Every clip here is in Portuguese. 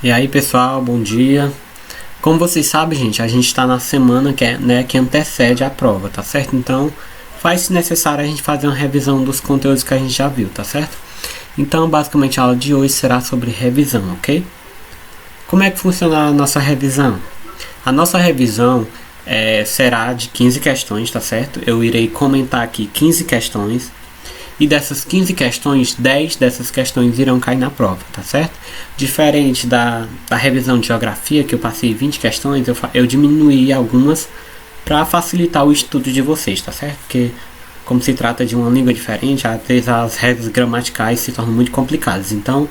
E aí pessoal, bom dia. Como vocês sabem, gente, a gente está na semana que antecede a prova, tá certo? Então, faz-se necessário a gente fazer uma revisão dos conteúdos que a gente já viu, tá certo? Então, basicamente, a aula de hoje será sobre revisão, ok? Como é que funciona a nossa revisão? A nossa revisão será de 15 questões, tá certo? Eu irei comentar aqui 15 questões. E dessas 15 questões, 10 dessas questões irão cair na prova, tá certo? Diferente da revisão de geografia, que eu passei 20 questões, eu diminuí algumas para facilitar o estudo de vocês, tá certo? Porque como se trata de uma língua diferente, às vezes as regras gramaticais se tornam muito complicadas. Então,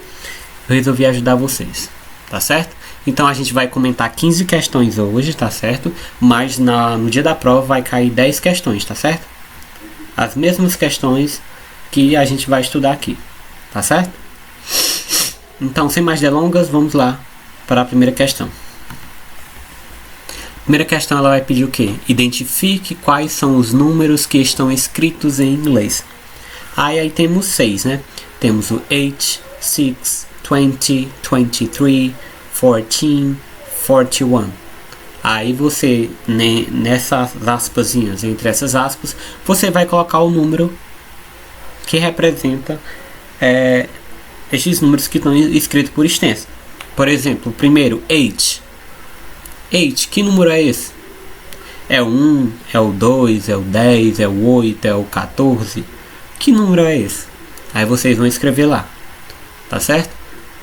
eu resolvi ajudar vocês, tá certo? Então a gente vai comentar 15 questões hoje, tá certo? Mas no dia da prova vai cair 10 questões, tá certo? As mesmas questões que a gente vai estudar aqui, tá certo? Então, sem mais delongas, vamos lá para a primeira questão. A primeira questão ela vai pedir o quê? Identifique quais são os números que estão escritos em inglês. Aí temos 6, né? Temos o 8, 6, 20, 23, 14, 41. Aí você, nessas aspasinhas, entre essas aspas, você vai colocar o número que representa estes números que estão escritos por extenso. Por exemplo, o primeiro, 8. 8, que número é esse? É o 1, é o 2, é o 10, é o 8, é o 14. Que número é esse? Aí vocês vão escrever lá, tá certo?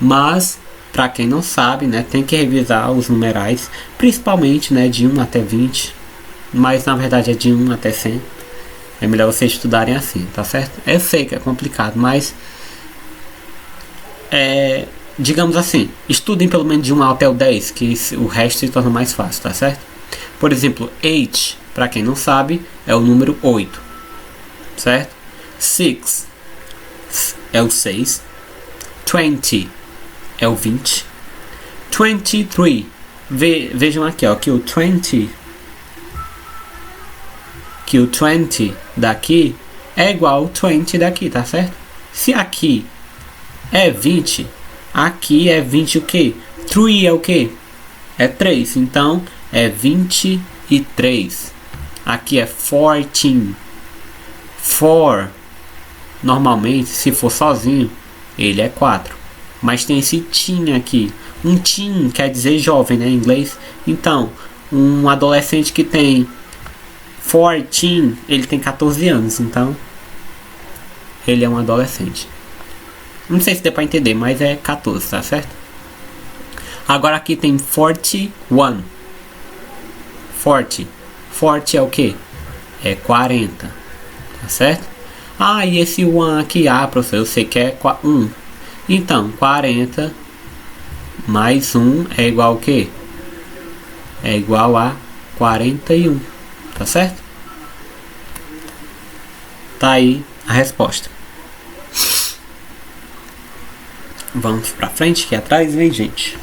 Mas, para quem não sabe, né, tem que revisar os numerais, principalmente, né, de 1 até 20. Mas na verdade é de 1 até 100. É melhor vocês estudarem assim, tá certo? Eu sei que é complicado, mas digamos assim, estudem pelo menos de 1 até o 10, que o resto se torna mais fácil, tá certo? Por exemplo, 8, para quem não sabe, é o número 8, certo? 6 é o 6, 20 é o 20, 23, vejam aqui, ó, que o 20 daqui é igual ao 20 daqui, tá certo? Se aqui é 20, aqui é 20 o que? 3 é o que? É 3, então é 23. Aqui é 14. 4, normalmente, se for sozinho, ele é 4. Mas tem esse teen aqui. Um teen quer dizer jovem, né, em inglês. Então, um adolescente que tem 14, ele tem 14 anos, então ele é um adolescente. Não sei se deu pra entender, mas é 14, tá certo? Agora aqui tem 41. 40 é o que? É 40, tá certo? Ah, e esse 1 aqui, professor, eu sei que é 1. Então, 40 mais 1 é igual ao que? É igual a 41, tá certo? Tá aí a resposta. Vamos pra frente, que atrás vem gente.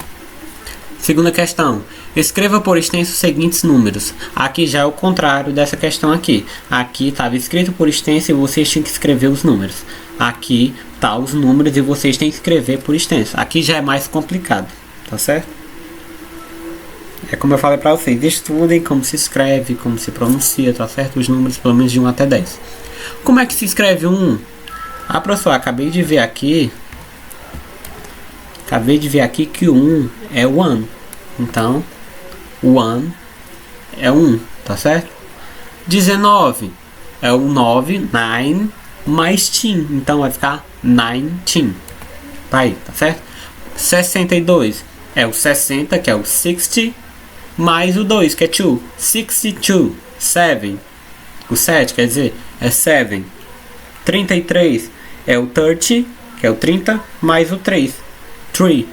Segunda questão. Escreva por extenso os seguintes números. Aqui já é o contrário dessa questão aqui. Aqui estava escrito por extenso e vocês tinham que escrever os números. Aqui tá os números e vocês têm que escrever por extenso. Aqui já é mais complicado, tá certo? É como eu falei pra vocês, estudem como se escreve, como se pronuncia, tá certo? Os números pelo menos de 1 até 10. Como é que se escreve um 1? Professor, acabei de ver aqui que o 1 é o 1. Então, o 1 é 1, tá certo? 19 é o 9, 9, mais teen. Então vai ficar 19. Tá aí, tá certo? 62 é o 60, que é o 60, mais o 2, que é 2. 62, 7. O 7, quer dizer, é 7. 33 é o 30, que é o 30, mais o 3. 3.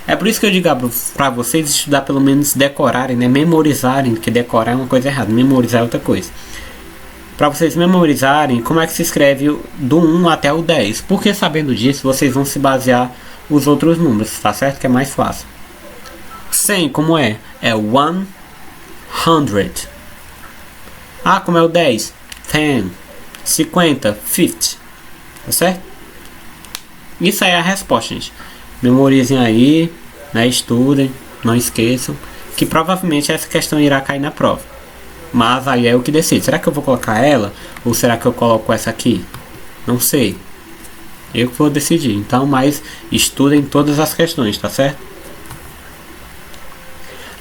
É por isso que eu digo pra vocês estudar, pelo menos decorarem, né? Memorizarem, que decorar é uma coisa errada, memorizar é outra coisa. Pra vocês memorizarem como é que se escreve do 1 até o 10. Porque sabendo disso, vocês vão se basear os outros números, tá certo? Que é mais fácil. 100, como é? É 100. Como é o 10? 10. 50, 50. Tá certo? Isso aí é a resposta, gente. Memorizem aí. né? Estudem, não esqueçam, que provavelmente essa questão irá cair na prova. Mas aí é o que decide. Será que eu vou colocar ela? Ou será que eu coloco essa aqui? Não sei. Eu que vou decidir. Então, mas estudem todas as questões, tá certo?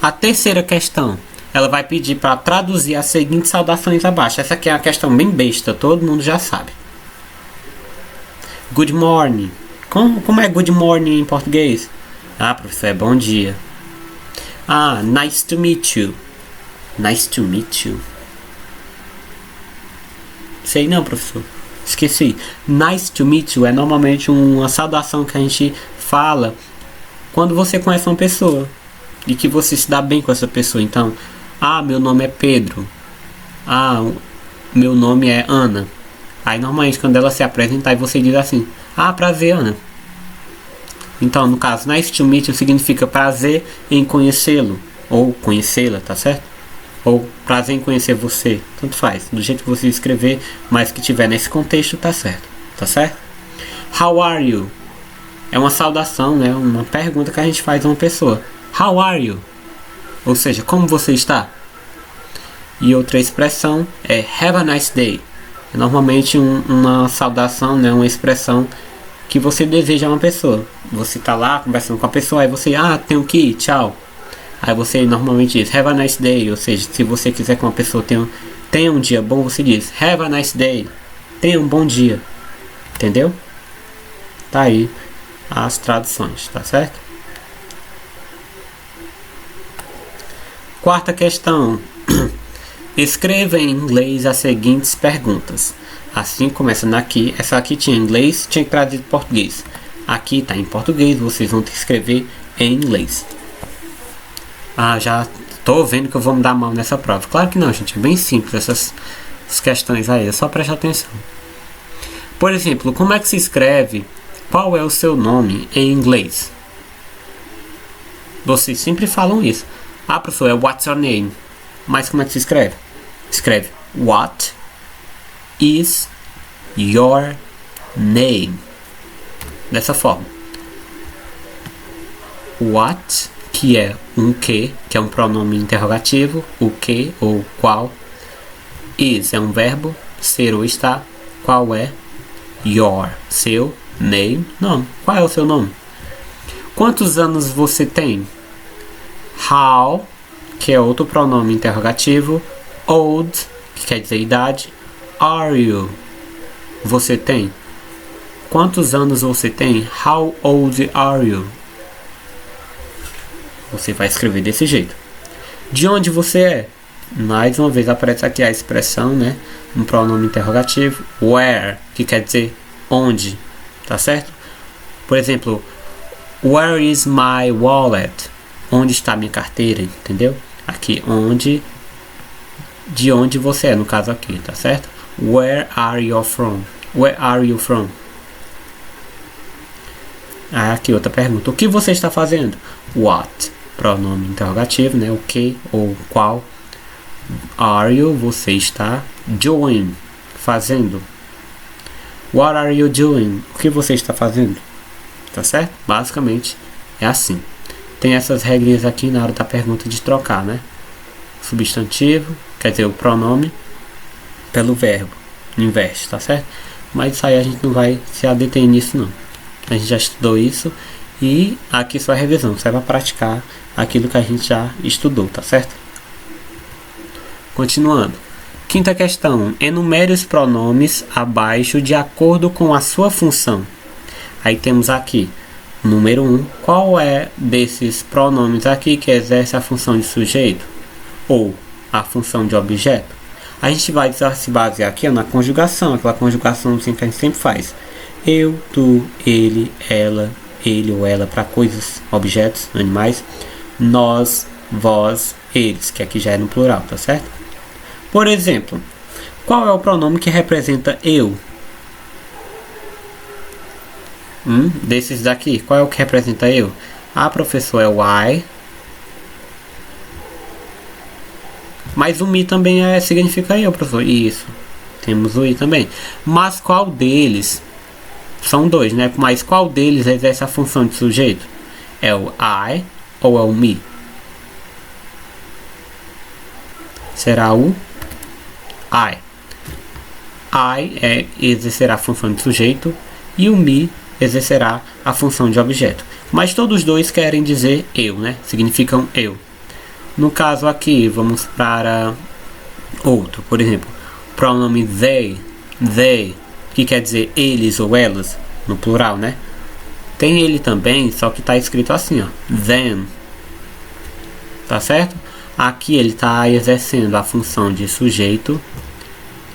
A terceira questão, ela vai pedir para traduzir as seguintes saudações abaixo. Essa aqui é uma questão bem besta, todo mundo já sabe. Good morning. Como é good morning em português? Ah, professor, é bom dia. Ah, nice to meet you. Nice to meet you. Sei não, professor. Esqueci. Nice to meet you é normalmente uma saudação que a gente fala quando você conhece uma pessoa e que você se dá bem com essa pessoa. Então, meu nome é Pedro. Meu nome é Ana. Aí normalmente quando ela se apresenta, aí você diz assim: prazer, Ana. Então, no caso, nice to meet you significa prazer em conhecê-lo ou conhecê-la, tá certo? Ou prazer em conhecer você, tanto faz, do jeito que você escrever, mas que tiver nesse contexto, tá certo? Tá certo? How are you? É uma saudação, né? Uma pergunta que a gente faz a uma pessoa. How are you? Ou seja, como você está? E outra expressão é have a nice day. É normalmente uma saudação, né? Uma expressão que você deseja a uma pessoa. Você tá lá conversando com a pessoa, aí você, tenho que ir, tchau. Aí você normalmente diz have a nice day, ou seja, se você quiser que uma pessoa tenha um dia bom, você diz have a nice day, tenha um bom dia, entendeu? Tá aí as traduções, tá certo? Quarta questão. Escreva em inglês as seguintes perguntas. Assim, começando aqui, essa aqui tinha em inglês, tinha que traduzir em português. Aqui tá em português, vocês vão ter que escrever em inglês. Já tô vendo que eu vou me dar mal nessa prova. Claro que não, gente, é bem simples essas questões aí, é só prestar atenção. Por exemplo, como é que se escreve qual é o seu nome em inglês? Vocês sempre falam isso. Professor, é what's your name? Mas como é que se escreve? Escreve what is your name? Dessa forma. What, que é um que é um pronome interrogativo, o que ou qual. Is é um verbo, ser ou estar. Qual é? Your, seu. Name, nome. Qual é o seu nome? Quantos anos você tem? How, que é outro pronome interrogativo. Old, que quer dizer idade. Are you? Você tem? Quantos anos você tem? How old are you? Você vai escrever desse jeito. De onde você é? Mais uma vez aparece aqui a expressão, né? Um pronome interrogativo. Where, que quer dizer onde. Tá certo? Por exemplo, where is my wallet? Onde está minha carteira? Entendeu? Aqui, onde. De onde você é, no caso aqui, tá certo? Where are you from? Where are you from? Aqui outra pergunta. O que você está fazendo? What? Pronome interrogativo, né? O que ou qual. Are you? Você está. Doing. Fazendo. What are you doing? O que você está fazendo? Tá certo? Basicamente é assim. Tem essas regrinhas aqui na hora da pergunta de trocar, né? Substantivo, quer dizer, o pronome pelo verbo. Inverte, tá certo? Mas isso aí a gente não vai se adeter nisso, não. A gente já estudou isso. E aqui só é revisão. Você vai praticar aquilo que a gente já estudou, tá certo? Continuando. Quinta questão. Enumere os pronomes abaixo de acordo com a sua função. Aí temos aqui, número 1. Qual é desses pronomes aqui que exerce a função de sujeito? Ou a função de objeto? A gente vai se basear aqui na conjugação. Aquela conjugação assim que a gente sempre faz. Eu, tu, ele, ela, ele ou ela para coisas, objetos, animais. Nós, vós, eles, que aqui já é no plural, tá certo? Por exemplo, qual é o pronome que representa eu? Desses daqui, qual é o que representa eu? Professor, é o I. Mas o me também significa eu, professor. Isso. Temos o I também. Mas qual deles? São dois, né? Mas qual deles exerce a função de sujeito? É o I ou é o me? Será o I. I exercerá a função de sujeito e o me exercerá a função de objeto. Mas todos os dois querem dizer eu, né? Significam eu. No caso aqui, vamos para outro. Por exemplo, pronome they, que quer dizer eles ou elas, no plural, né? Tem ele também, só que está escrito assim, ó, them. Tá certo? Aqui ele está exercendo a função de sujeito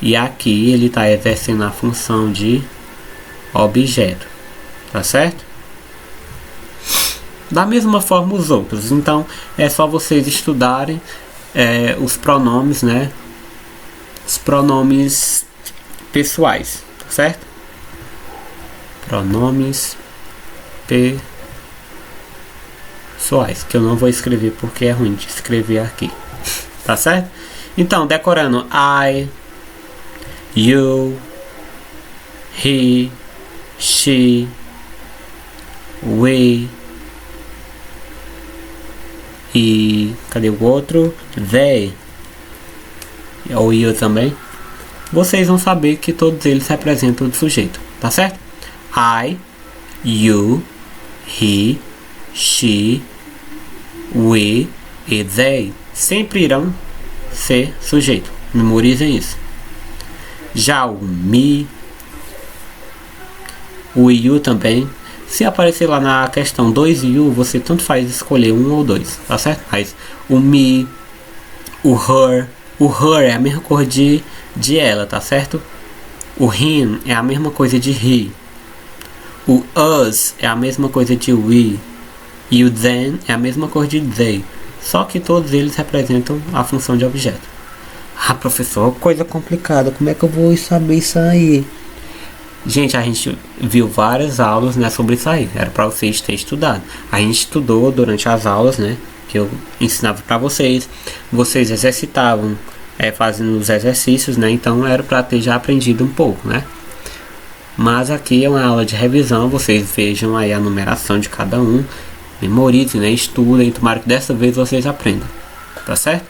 e aqui ele está exercendo a função de objeto. Tá certo? Da mesma forma os outros. Então é só vocês estudarem os pronomes, né? Os pronomes pessoais, tá certo? Pronomes pessoais, que eu não vou escrever porque é ruim de escrever aqui, tá certo? Então, decorando: I, you, he, she, we, e cadê o outro? They, ou you também. Vocês vão saber que todos eles representam o sujeito, tá certo? I, you, he, she, we e they sempre irão ser sujeito. Memorizem isso. Já o me, o you também. Se aparecer lá na questão 2 you, você tanto faz escolher um ou dois, tá certo? Mas o me, o her é a mesma cor de ela, tá certo? O him é a mesma coisa de he. O us é a mesma coisa de we. E o then é a mesma cor de they. Só que todos eles representam a função de objeto. Ah, professor, coisa complicada. Como é que eu vou saber isso aí? Gente, a gente viu várias aulas, né, sobre isso aí. Era para vocês terem estudado. A gente estudou durante as aulas, né, que eu ensinava para vocês. Vocês exercitavam fazendo os exercícios, né. Então era para ter já aprendido um pouco, né. Mas aqui é uma aula de revisão. Vocês vejam aí a numeração de cada um. Memorizem, né, estudem. Tomara que dessa vez vocês aprendam. Tá certo?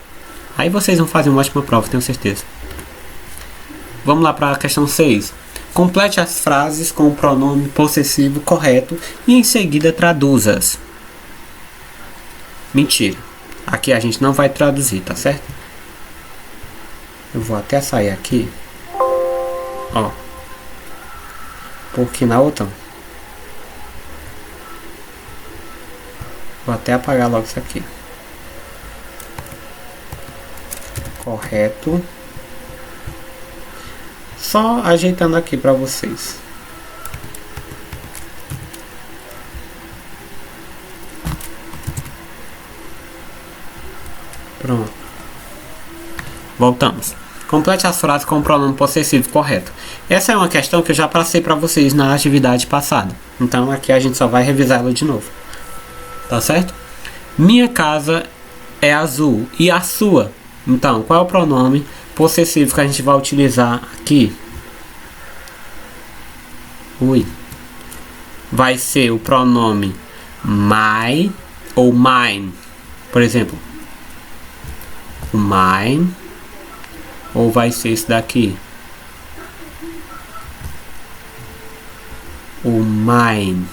Aí vocês vão fazer uma ótima prova, tenho certeza. Vamos lá para a questão 6. Complete as frases com o pronome possessivo correto e em seguida traduza-as. Mentira. Aqui a gente não vai traduzir, tá certo? Eu vou até sair aqui. Ó. Porque na outra. Vou até apagar logo isso aqui. Correto. Só ajeitando aqui para vocês. Pronto. Voltamos. Complete as frases com o pronome possessivo correto. Essa é uma questão que eu já passei para vocês na atividade passada. Então aqui a gente só vai revisar ela de novo. Tá certo? Minha casa é azul. E a sua? Então, qual é o pronome possessivo que a gente vai utilizar aqui? Vai ser o pronome my ou mine. Por exemplo, o mine. Ou vai ser esse daqui, o mine.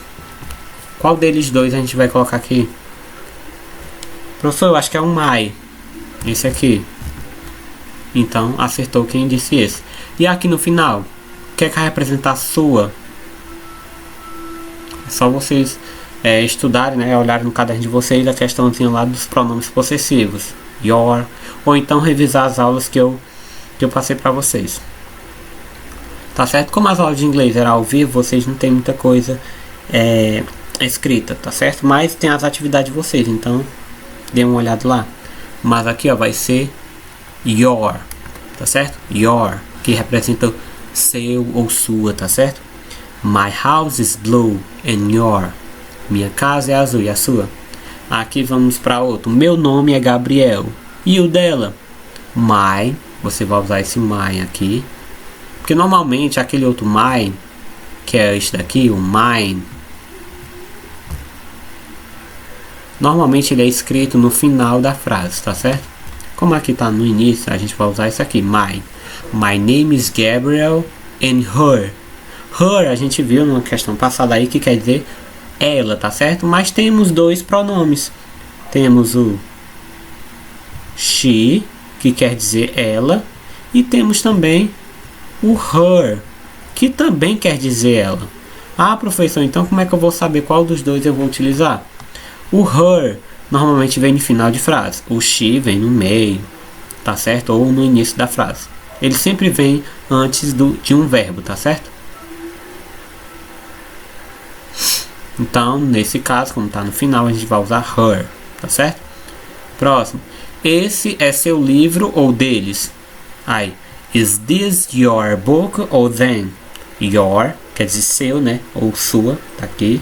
Qual deles dois a gente vai colocar aqui? Professor, eu acho que é um my. Esse aqui. Então, acertou quem disse esse. E aqui no final, o que é que vai representar a sua? É só vocês estudarem, né? Olharem no caderno de vocês a questãozinha lá dos pronomes possessivos. Your. Ou então revisar as aulas que eu passei para vocês. Tá certo? Como as aulas de inglês eram ao vivo, vocês não tem muita coisa escrita, tá certo? Mas tem as atividades de vocês, então dê uma olhada lá. Mas aqui, ó, vai ser your, tá certo? Your, que representa seu ou sua, tá certo? My house is blue and your. Minha casa é azul e a sua? Aqui vamos para outro. Meu nome é Gabriel. E o dela? My. Você vai usar esse my aqui. Porque normalmente aquele outro my, que é este daqui, o mine, Normalmente ele é escrito no final da frase, tá certo? Como aqui tá no início, a gente vai usar isso aqui. My name is Gabriel and her. Her a gente viu numa questão passada aí que quer dizer ela, tá certo? Mas temos dois pronomes. Temos o she, que quer dizer ela, e temos também o her, que também quer dizer ela. Ah, professor, então como é que eu vou saber qual dos dois eu vou utilizar? O her normalmente vem no final de frase. O she vem no meio, tá certo? Ou no início da frase. Ele sempre vem antes de um verbo, tá certo? Então, nesse caso, como tá no final, a gente vai usar her, tá certo? Próximo. Esse é seu livro ou deles? Aí, is this your book or them? Your quer dizer seu, né? Ou sua, tá aqui.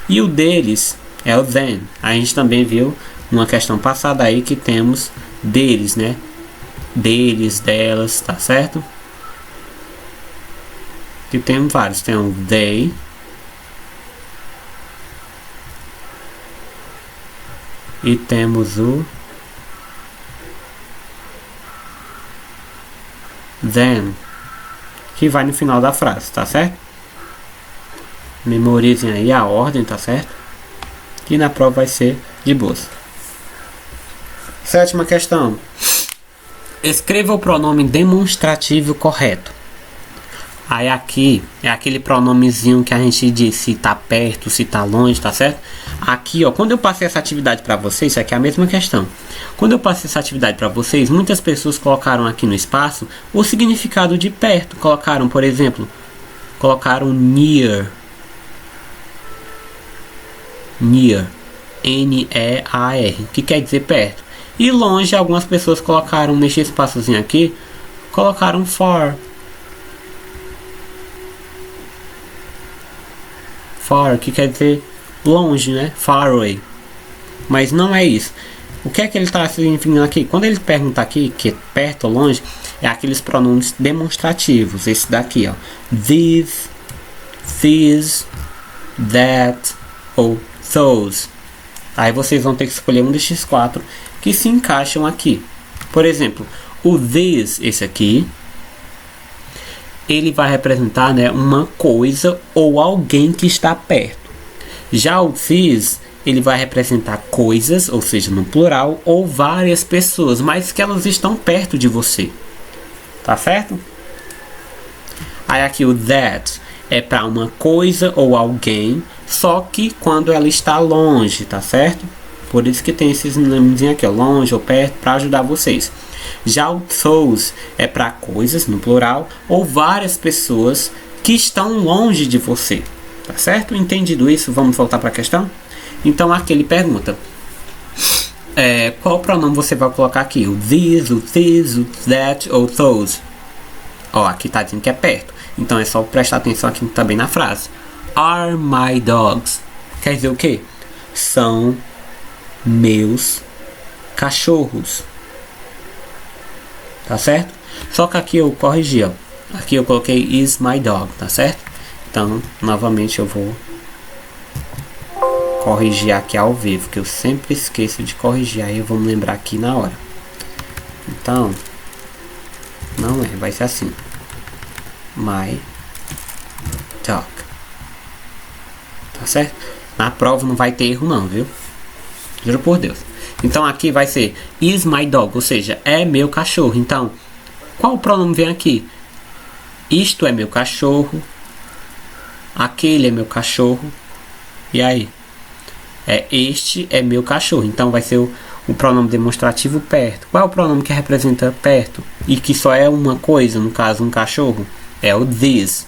E o deles é o them. A gente também viu numa questão passada aí que temos deles, né? Deles, delas, tá certo? E tem vários. Tem o they. E temos o them, que vai no final da frase, tá certo? Memorizem aí a ordem, tá certo? E na prova vai ser de boas. Sétima questão. Escreva o pronome demonstrativo correto. Aí aqui é aquele pronomezinho que a gente diz se tá perto, se tá longe, tá certo? Aqui, ó, quando eu passei essa atividade para vocês, isso aqui é a mesma questão. Quando eu passei essa atividade para vocês, muitas pessoas colocaram aqui no espaço o significado de perto. Colocaram, por exemplo, colocaram near. Near. N-E-A-R, que quer dizer perto. E longe, algumas pessoas colocaram nesse espaçozinho aqui, colocaram far. Far, que quer dizer longe, né? Far away. Mas não é isso. O que é que ele está significando aqui? Quando ele pergunta aqui que é perto ou longe, é aqueles pronomes demonstrativos. Esse daqui, ó. This, that ou those. Aí vocês vão ter que escolher um desses quatro que se encaixam aqui. Por exemplo, o this, esse aqui, ele vai representar, né, uma coisa ou alguém que está perto. Já o this, ele vai representar coisas, ou seja, no plural, ou várias pessoas, mas que elas estão perto de você. Tá certo? Aí aqui o that é para uma coisa ou alguém, só que quando ela está longe, tá certo? Por isso que tem esses nomes aqui, ó, longe ou perto, para ajudar vocês. Já o those é para coisas, no plural, ou várias pessoas que estão longe de você. Tá certo? Entendido isso, vamos voltar para a questão? Então aqui ele pergunta, qual pronome você vai colocar aqui? O this, o that ou those? Ó, aqui tá dizendo que é perto. Então é só prestar atenção aqui também na frase. Are my dogs? Quer dizer o quê? São meus cachorros. Tá certo? Só que aqui eu corrigi, ó. Aqui eu coloquei is my dog, tá certo? Então, novamente eu vou corrigir aqui ao vivo, que eu sempre esqueço de corrigir, aí eu vou me lembrar aqui na hora. Então, não vai ser assim. My dog. Tá certo? Na prova não vai ter erro não, viu? Juro por Deus. Então aqui vai ser is my dog, ou seja, é meu cachorro. Então, qual pronome vem aqui? Isto é meu cachorro. Aquele é meu cachorro. E aí? Este é meu cachorro. Então vai ser o pronome demonstrativo perto. Qual é o pronome que representa perto? E que só é uma coisa, no caso um cachorro? É o this.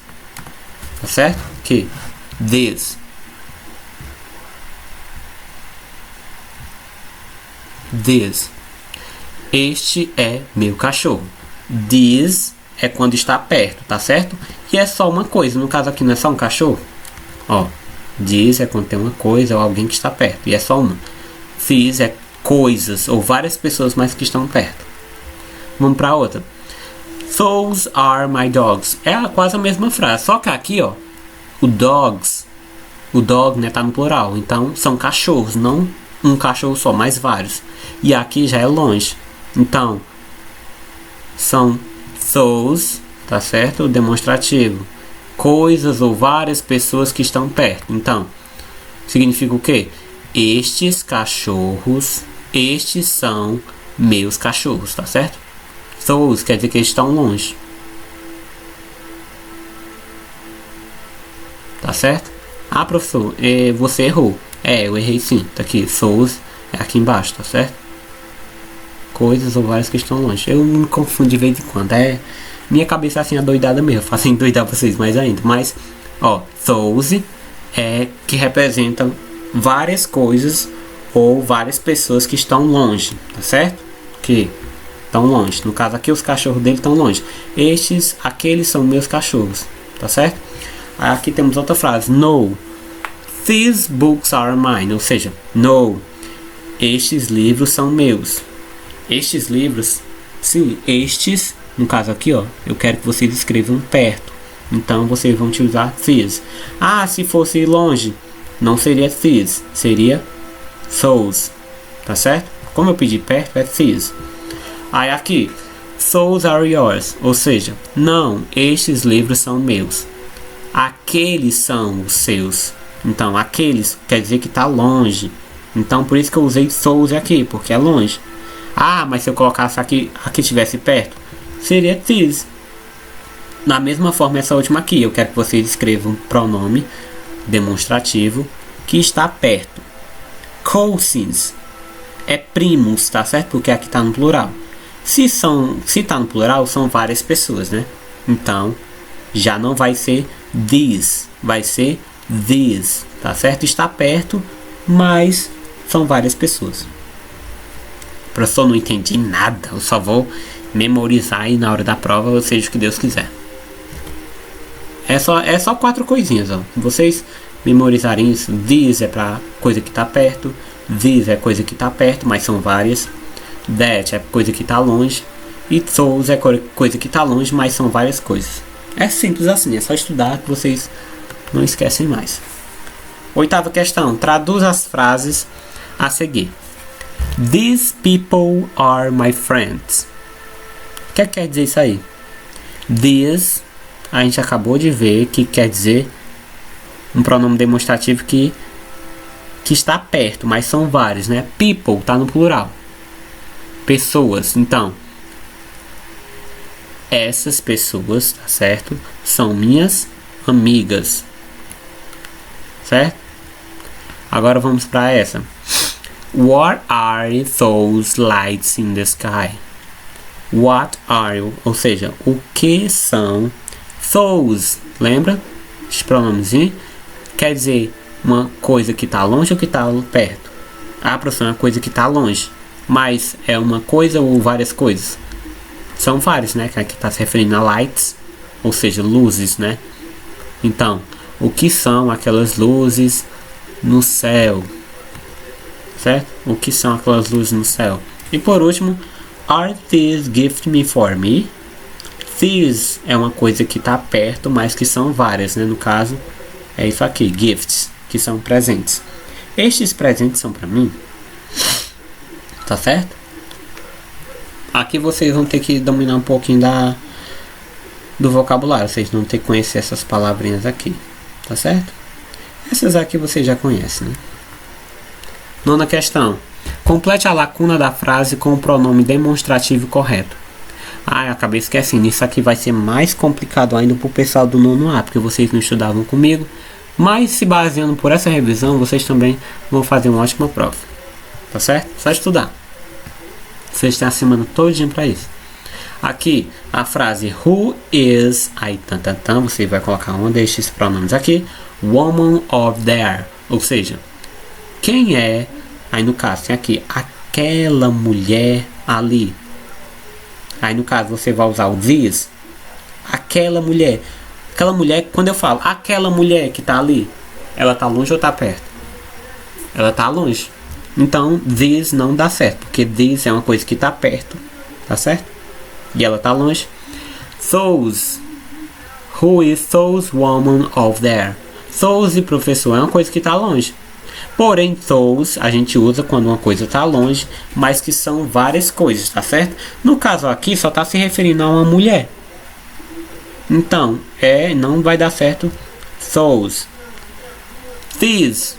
Tá certo? Que this. This. Este é meu cachorro. This é quando está perto, tá certo? E é só uma coisa. No caso aqui não é só um cachorro. Ó. This é quando tem uma coisa ou alguém que está perto. E é só uma. This é coisas ou várias pessoas mais que estão perto. Vamos para outra. Those are my dogs. É quase a mesma frase. Só que aqui, ó, o dogs O dog, né, tá no plural. Então, são cachorros, não um cachorro só, mas vários. E aqui já é longe. Então, são those, tá certo? O demonstrativo. Coisas ou várias pessoas que estão perto. Então, significa o quê? Estes cachorros, estes são meus cachorros, tá certo? Those quer dizer que eles estão longe. Tá certo? Ah, professor, você errou. Eu errei sim. Tá aqui, those é aqui embaixo, tá certo? Coisas ou várias que estão longe. Eu me confundo de vez em quando. Minha cabeça assim é doidada mesmo. Eu faço endoidar vocês mais ainda. Mas, ó, those é que representam várias coisas ou várias pessoas que estão longe, tá certo? Que estão longe. No caso aqui, os cachorros dele estão longe. Aqueles são meus cachorros, tá certo? Aqui temos outra frase. No, these books are mine. Ou seja, no, estes livros são meus. Estes livros, sim, estes, no caso aqui, ó, eu quero que vocês escrevam perto. Então vocês vão utilizar these. Ah, se fosse longe, não seria these, seria those, tá certo? Como eu pedi perto, é these. Aí aqui, those are yours, ou seja, não, estes livros são meus. Aqueles são os seus. Então, aqueles quer dizer que está longe. Então, por isso que eu usei those aqui, porque é longe. Ah, mas se eu colocasse aqui estivesse perto, seria these. Na mesma forma, essa última aqui, eu quero que vocês escrevam um pronome demonstrativo que está perto. Cousins é primos, tá certo? Porque aqui está no plural. Se está no plural, são várias pessoas, né? Então, já não vai ser these, vai ser these, tá certo? Está perto, mas são várias pessoas. Professor, não entendi nada, eu só vou memorizar e na hora da prova, seja o que Deus quiser. É só 4 coisinhas, ó. Vocês memorizarem isso. This é para coisa que está perto, this é coisa que está perto, mas são várias. That é coisa que está longe, e those é coisa que está longe, mas são várias coisas. É simples assim, é só estudar que vocês não esquecem mais. 8ª questão, traduz as frases a seguir. These people are my friends. O que quer dizer isso aí? These, a gente acabou de ver que quer dizer um pronome demonstrativo que está perto, mas são vários, né? People está no plural. Pessoas, então essas pessoas, tá certo? São minhas amigas, certo? Agora vamos para essa. What are those lights in the sky? What are, ou seja, o que são those? Lembra? Esse pronomezinho quer dizer uma coisa que está longe ou que está perto. A professora é uma coisa que está longe, mas é uma coisa ou várias coisas? São vários, né? Que aqui está se referindo a lights, ou seja, luzes, né? Então, o que são aquelas luzes no céu? Certo? O que são aquelas luzes no céu? E por último, are these gift me for me? These é uma coisa que está perto, mas que são várias, né? No caso, é isso aqui, gifts, que são presentes. Estes presentes são para mim? Tá certo? Aqui vocês vão ter que dominar um pouquinho do vocabulário. Vocês vão ter que conhecer essas palavrinhas aqui. Tá certo? Essas aqui vocês já conhecem, né? 9ª questão. Complete a lacuna da frase com o pronome demonstrativo correto. Ah, eu acabei esquecendo. Isso aqui vai ser mais complicado ainda para o pessoal do 9º A, porque vocês não estudavam comigo. Mas se baseando por essa revisão, vocês também vão fazer uma ótima prova. Tá certo? Só estudar. Vocês têm a semana todinha para isso. Aqui, a frase who is, aí você vai colocar um destes pronomes aqui, woman of there, ou seja, quem é, aí no caso tem aqui, aquela mulher ali. Aí no caso você vai usar o this, aquela mulher, quando eu falo, aquela mulher que tá ali, ela tá longe ou tá perto? Ela tá longe. Então, this não dá certo, porque this é uma coisa que está perto, tá certo? E ela está longe. Those, who is those woman of there? Those, professor, é uma coisa que está longe. Porém, those a gente usa quando uma coisa está longe, mas que são várias coisas, tá certo? No caso aqui, só está se referindo a uma mulher. Então, não vai dar certo those. These.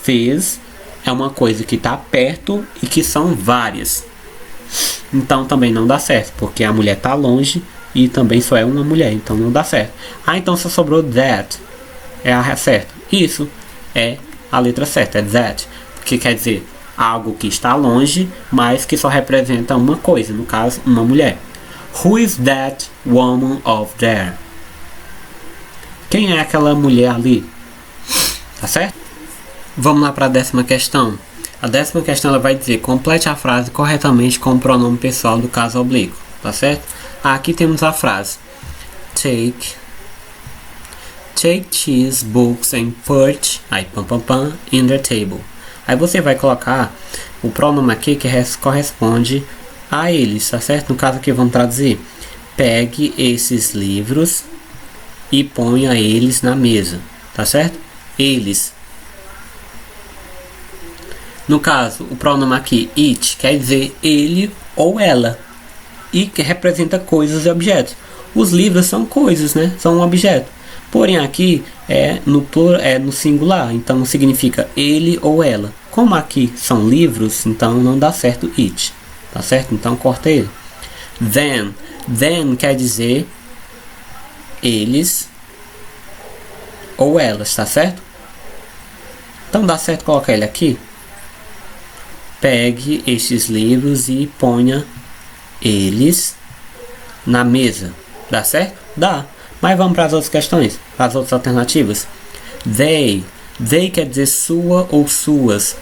These é uma coisa que está perto e que são várias. Então também não dá certo, porque a mulher está longe e também só é uma mulher, então não dá certo. Então só sobrou that. É a certa. Isso é a letra certa, é that. Que quer dizer algo que está longe, mas que só representa uma coisa, no caso, uma mulher. Who is that woman over there? Quem é aquela mulher ali? Tá certo? Vamos lá para a 10ª questão. A 10ª questão ela vai dizer: complete a frase corretamente com o pronome pessoal do caso oblíquo. Tá certo? Aqui temos a frase: Take cheese, books and put in the table. Aí você vai colocar o pronome aqui que corresponde a eles, tá certo? No caso aqui vamos traduzir: pegue esses livros e ponha eles na mesa, tá certo? Eles. No caso, o pronome aqui it quer dizer ele ou ela e que representa coisas e objetos. Os livros são coisas, né? São um objeto. Porém aqui é no singular, então significa ele ou ela. Como aqui são livros, então não dá certo it, tá certo? Então corta ele. Then quer dizer eles ou elas, tá certo? Então dá certo colocar ele aqui. Pegue estes livros e ponha eles na mesa. Dá certo? Dá. Mas vamos para as outras questões, para as outras alternativas. They quer dizer sua ou suas.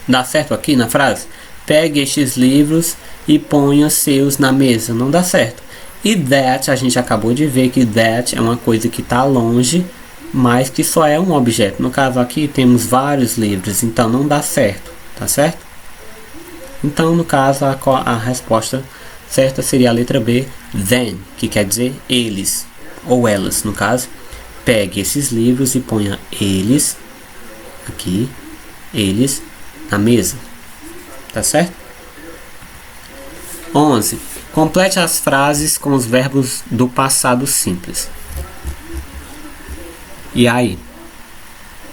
Dá certo aqui na frase? Pegue estes livros e ponha seus na mesa. Não dá certo. E that, a gente acabou de ver que that é uma coisa que está longe, mas que só é um objeto. No caso aqui temos vários livros, então não dá certo. Tá certo? Então, no caso, a resposta certa seria a letra B, then, que quer dizer eles, ou elas, no caso. Pegue esses livros e ponha eles, aqui, eles, na mesa. Tá certo? 11. Complete as frases com os verbos do passado simples. E aí?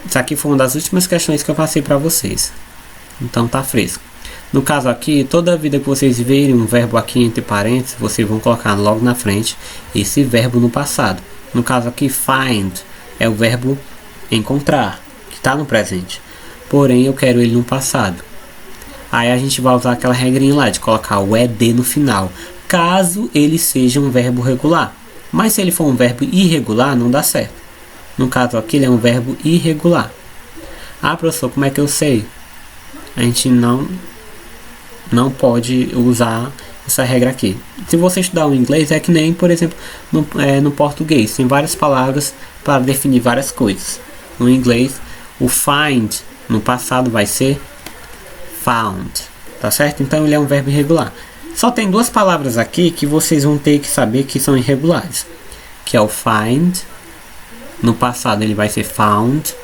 Isso aqui foi uma das últimas questões que eu passei para vocês. Então tá fresco. No caso aqui, toda vida que vocês verem um verbo aqui entre parênteses, vocês vão colocar logo na frente esse verbo no passado. No caso aqui, find é o verbo encontrar, que está no presente. Porém, eu quero ele no passado. Aí a gente vai usar aquela regrinha lá de colocar o ed no final, caso ele seja um verbo regular. Mas se ele for um verbo irregular, não dá certo. No caso aqui, ele é um verbo irregular. Ah, professor, como é que eu sei? A gente não pode usar essa regra aqui. Se você estudar o inglês, é que nem, por exemplo, no português. Tem várias palavras para definir várias coisas. No inglês, o find no passado vai ser found. Tá certo? Então ele é um verbo irregular. Só tem duas palavras aqui que vocês vão ter que saber que são irregulares. Que é o find. No passado ele vai ser found.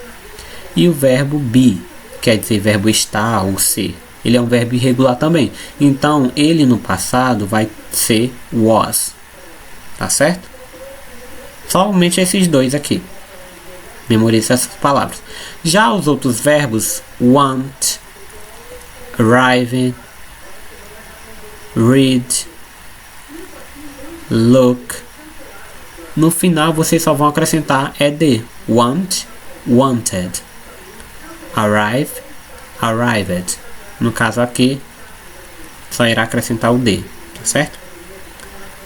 E o verbo be. Quer dizer verbo estar ou ser. Ele é um verbo irregular também. Então, ele no passado vai ser was. Tá certo? Somente esses dois aqui. Memorize essas palavras. Já os outros verbos, want, arrive, read, look. No final, vocês só vão acrescentar ed. Want, wanted. Arrive, arrived. No caso aqui, só irá acrescentar o D, tá certo?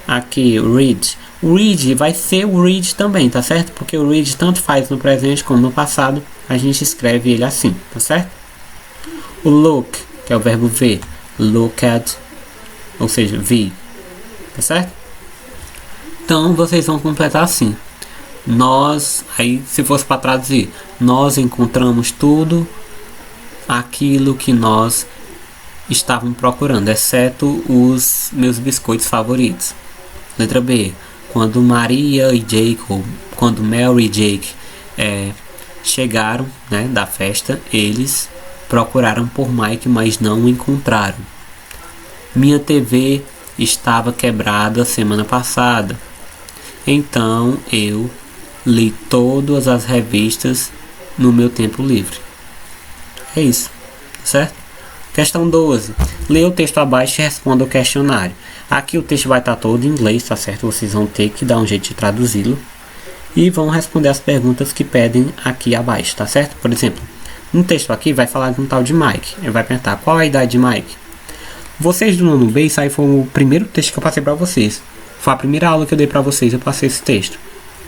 Aqui, read. Read vai ser o read também, tá certo? Porque o read tanto faz no presente como no passado, a gente escreve ele assim, tá certo? O look, que é o verbo ver, looked, ou seja, vi, tá certo? Então, vocês vão completar assim. Nós, aí se fosse para traduzir, nós encontramos tudo aquilo que nós estávamos procurando, exceto os meus biscoitos favoritos. Letra B. Quando Maria e Jacob, quando Mary e Jake chegaram, né, da festa, eles procuraram por Mike, mas não o encontraram. Minha TV estava quebrada semana passada, então eu li todas as revistas no meu tempo livre. É isso, certo? Questão 12. Leia o texto abaixo e responda o questionário. Aqui o texto vai estar todo em inglês, tá certo? Vocês vão ter que dar um jeito de traduzi-lo e vão responder as perguntas que pedem aqui abaixo, tá certo? Por exemplo, no texto aqui vai falar de um tal de Mike. Ele vai perguntar qual a idade de Mike. Vocês do nono B, isso aí foi o primeiro texto que eu passei para vocês. Foi a primeira aula que eu dei para vocês, eu passei esse texto.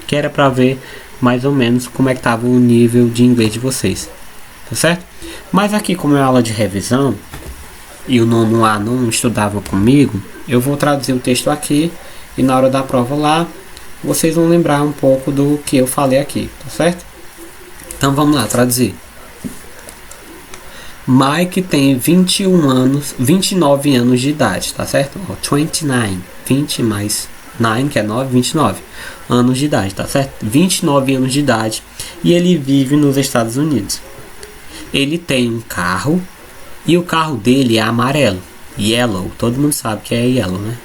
Que era para ver mais ou menos como é que estava o nível de inglês de vocês. Tá certo? Mas aqui, como é aula de revisão, e o nono A não estudava comigo, eu vou traduzir o texto aqui, e na hora da prova lá, vocês vão lembrar um pouco do que eu falei aqui, tá certo? Então vamos lá, traduzir. Mike tem 29 anos de idade, tá certo? 29, 20 mais 9, que é 9, 29 anos de idade, tá certo? 29 anos de idade e ele vive nos Estados Unidos. Ele tem um carro e o carro dele é amarelo, yellow, todo mundo sabe que é yellow, né?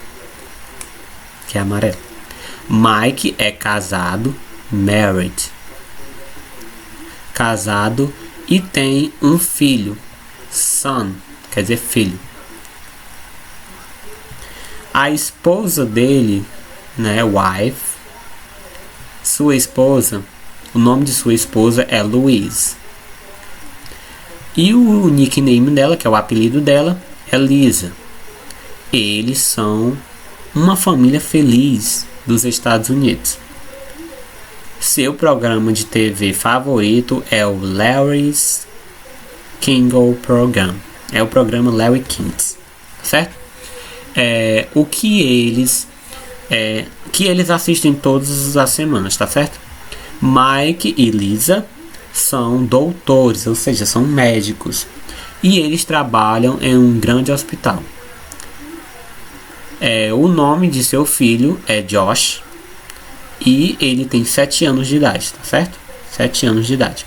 Que é amarelo. Mike é casado, married, casado e tem um filho, son, quer dizer filho. A esposa dele, né, wife, sua esposa, o nome de sua esposa é Louise. E o nickname dela, que é o apelido dela, é Lisa. Eles são uma família feliz dos Estados Unidos. Seu programa de TV favorito é o Larry's Kingle Program. É o programa Larry Kings, certo? O que eles assistem todas as semanas, tá certo? Mike e Lisa são doutores, ou seja, são médicos, e eles trabalham em um grande hospital. O nome de seu filho é Josh e ele tem 7 anos de idade, tá certo? 7 anos de idade.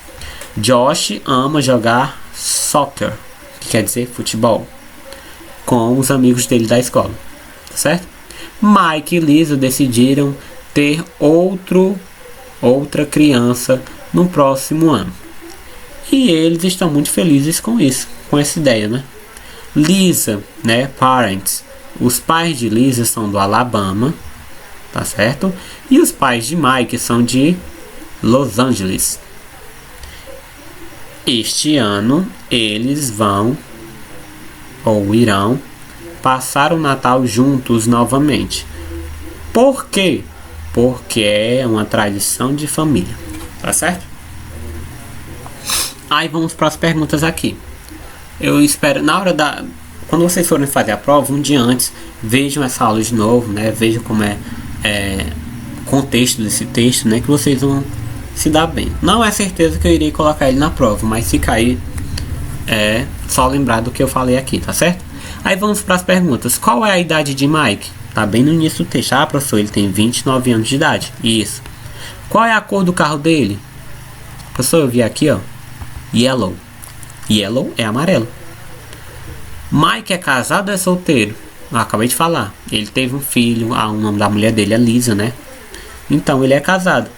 Josh ama jogar soccer, que quer dizer futebol, com os amigos dele da escola, tá certo? Mike e Lisa decidiram ter outra criança no próximo ano. E eles estão muito felizes com isso, com essa ideia, né? Lisa, né, parents, os pais de Lisa são do Alabama, tá certo? E os pais de Mike são de Los Angeles. Este ano eles vão ou irão passar o Natal juntos novamente. Por quê? Porque é uma tradição de família, tá certo? Aí vamos para as perguntas aqui. Eu espero, quando vocês forem fazer a prova, um dia antes, vejam essa aula de novo, né? Vejam como é o contexto desse texto, né? Que vocês vão se dar bem. Não é certeza que eu irei colocar ele na prova, mas se cair, só lembrar do que eu falei aqui, tá certo? Aí vamos para as perguntas. Qual é a idade de Mike? Tá bem no início do texto. Ah, professor, ele tem 29 anos de idade. Isso. Qual é a cor do carro dele? Professor, eu vi aqui, ó. Yellow. Yellow é amarelo. Mike é casado ou é solteiro? Eu acabei de falar. Ele teve um filho. O nome da mulher dele é Lisa, né? Então, ele é casado.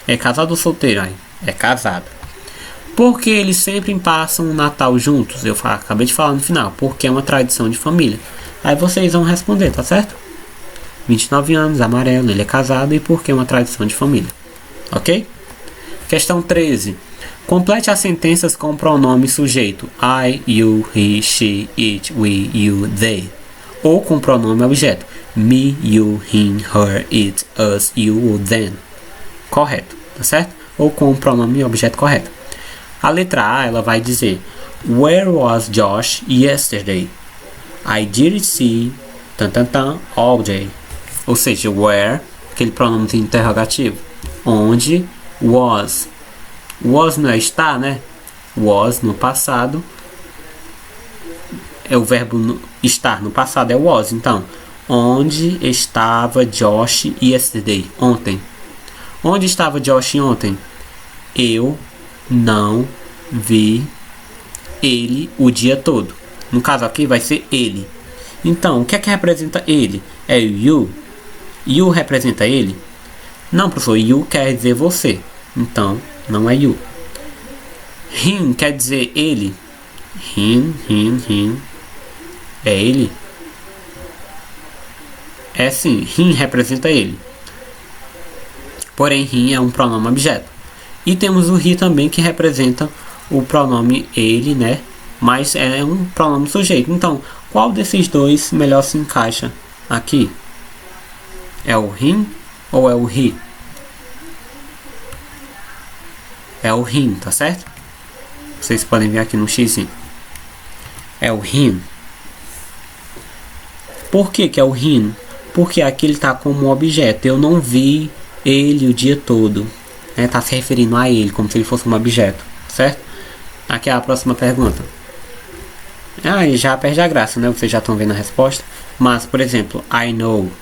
É casado ou solteiro? Aí? É casado. Porque eles sempre passam o Natal juntos? Eu acabei de falar no final. Porque é uma tradição de família. Aí vocês vão responder, tá certo? 29 anos, amarelo, ele é casado e porque é uma tradição de família. Ok? Questão 13. Complete as sentenças com o pronome sujeito. I, you, he, she, it, we, you, they. Ou com o pronome objeto. Me, you, him, her, it, us, you ou them. Correto, tá certo? Ou com o pronome objeto correto. A letra A, ela vai dizer: Where was Josh yesterday? I didn't see all day. Ou seja, where, aquele pronome interrogativo. Onde, was. Was não é estar, né? Was no passado. É o verbo estar no passado, é was. Então, onde estava Josh yesterday? Ontem. Onde estava Josh ontem? Eu não vi ele o dia todo. No caso aqui vai ser ele. Então, o que é que representa ele? É o you. You representa ele? Não, professor. You quer dizer você. Então, não é you. Him quer dizer ele. Him. É ele? É sim. Him representa ele. Porém, him é um pronome objeto. E temos o he também, que representa o pronome ele, né? Mas é um pronome sujeito. Então, qual desses dois melhor se encaixa aqui? É o him ou é o he? É o him, tá certo? Vocês podem ver aqui no xizinho. É o him. Por que que é o him? Porque aqui ele está como objeto. Eu não vi ele o dia todo. Está se referindo a ele, como se ele fosse um objeto, certo? Aqui é a próxima pergunta. Aí já perde a graça, né? Vocês já estão vendo a resposta. Mas, por exemplo, I know.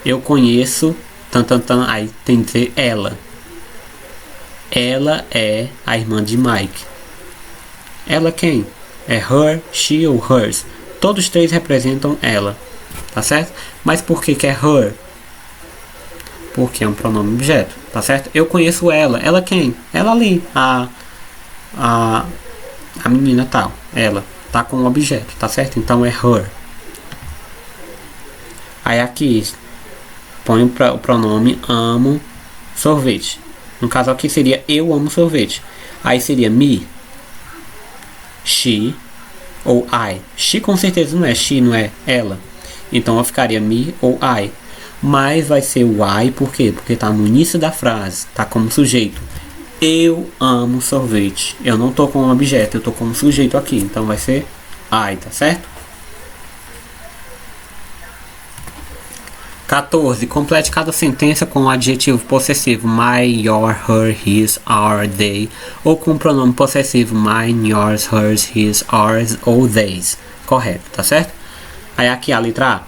Eu conheço. Aí tem que dizer ela. Ela é a irmã de Mike. Ela quem? É her, she ou hers. Todos três representam ela. Tá certo? Mas por que que é her? Porque é um pronome objeto. Tá certo? Eu conheço ela. Ela quem? Ela ali. A menina tal. Ela. Tá com um objeto. Tá certo? Então é her. Aí aqui põe o pronome amo sorvete. No caso aqui seria eu amo sorvete. Aí seria me, she ou I. She com certeza não é she, não é ela. Então eu ficaria me ou I. Mas vai ser o I, por quê? Porque tá no início da frase, tá como sujeito. Eu amo sorvete. Eu não tô como objeto, eu tô como sujeito aqui. Então vai ser I, tá certo? 14. Complete cada sentença com o adjetivo possessivo my, your, her, his, our, they, ou com o pronome possessivo mine, yours, hers, his, ours ou theys. Correto, tá certo? Aí aqui a letra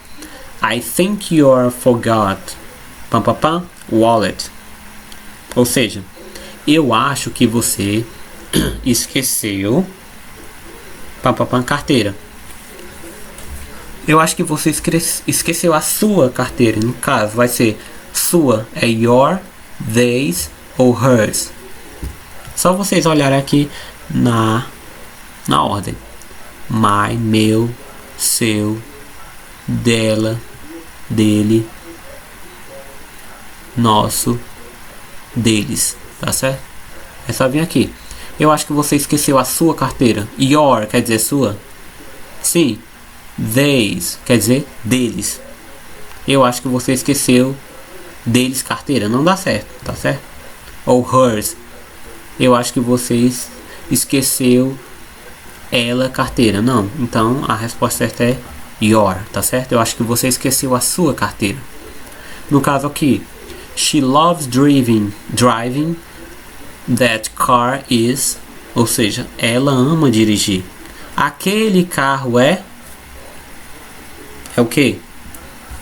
A. I think you forgot wallet. Ou seja, eu acho que você esqueceu carteira. Eu acho que você esqueceu a sua carteira. No caso, vai ser sua é your, theys ou hers. Só vocês olharem aqui na ordem. My, meu, seu, dela, dele, nosso, deles. Tá certo? É só vir aqui. Eu acho que você esqueceu a sua carteira. Your quer dizer sua? Sim. Theys quer dizer deles. Eu acho que você esqueceu deles carteira. Não dá certo, tá certo? Ou hers. Eu acho que você esqueceu ela carteira. Não. Então a resposta certa é your, tá certo? Eu acho que você esqueceu a sua carteira. No caso aqui, she loves driving that car is, ou seja, ela ama dirigir. Aquele carro é o que?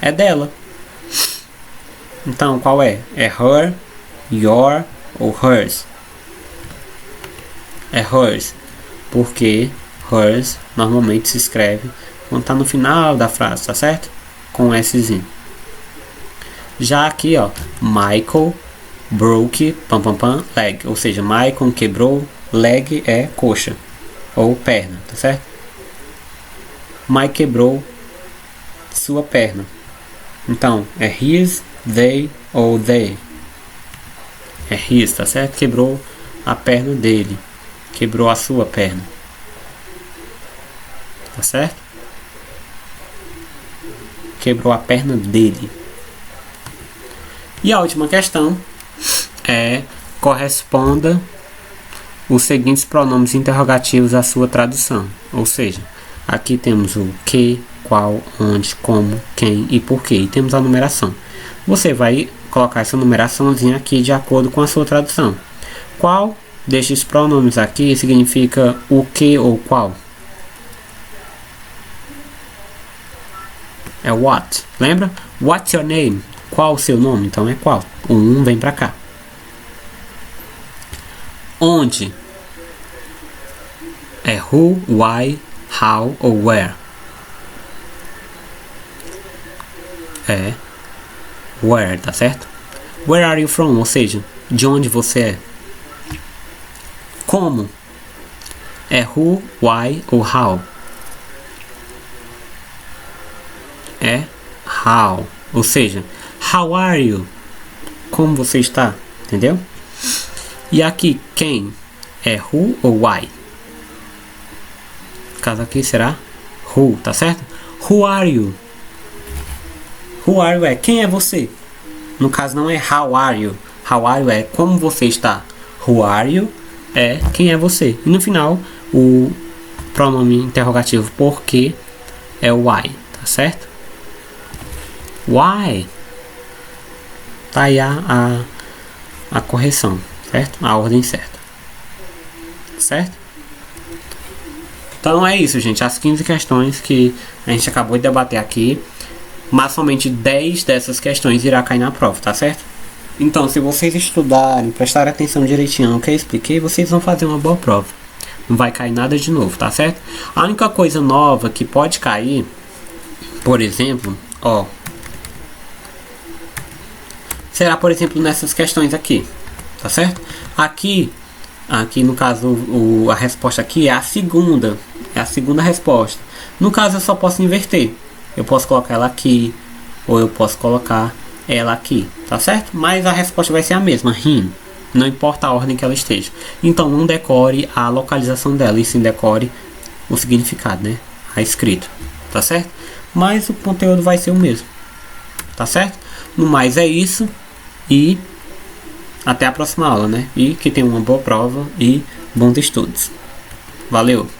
É dela. Então, qual é? É her, your ou hers? É hers. Porque hers normalmente se escreve quando está no final da frase, tá certo? Com Szinho. Já aqui, ó, Michael broke leg. Ou seja, Michael quebrou, leg é coxa ou perna, tá certo? Mike quebrou sua perna. Então, é his, they ou they. É his, tá certo? Quebrou a perna dele. Quebrou a sua perna. Tá certo? Quebrou a perna dele. E a última questão é: corresponda os seguintes pronomes interrogativos à sua tradução. Ou seja, aqui temos o que, qual, onde, como, quem e porquê. E temos a numeração. Você vai colocar essa numeraçãozinha aqui de acordo com a sua tradução. Qual destes pronomes aqui significa o que ou qual? É what. Lembra? What's your name? Qual o seu nome? Então é qual. O 1 vem pra cá. Onde? É who, why, how ou where. É where, tá certo? Where are you from? Ou seja, de onde você é. Como? É who, why ou how. É how. Ou seja, how are you? Como você está? Entendeu? E aqui, quem? É who ou why? No caso aqui será who, tá certo? Who are you? Who are you é quem é você? No caso não é how are you. How are you é como você está. Who are you é quem é você. E no final, o pronome interrogativo porque é o why, tá certo? Why? Tá aí a correção, certo? A ordem certa. Certo? Então é isso, gente. As 15 questões que a gente acabou de debater aqui. Mas somente 10 dessas questões irá cair na prova, tá certo? Então, se vocês estudarem, prestarem atenção direitinho no que eu expliquei, vocês vão fazer uma boa prova. Não vai cair nada de novo, tá certo? A única coisa nova que pode cair, por exemplo, ó, será, por exemplo, nessas questões aqui, tá certo? Aqui no caso, a resposta aqui é a segunda resposta. No caso, eu só posso inverter. Eu posso colocar ela aqui, ou eu posso colocar ela aqui, tá certo? Mas a resposta vai ser a mesma, him. Não importa a ordem que ela esteja. Então não decore a localização dela, e sim decore o significado, né? A escrita, tá certo? Mas o conteúdo vai ser o mesmo, tá certo? No mais é isso, e até a próxima aula, né? E que tenha uma boa prova e bons estudos. Valeu!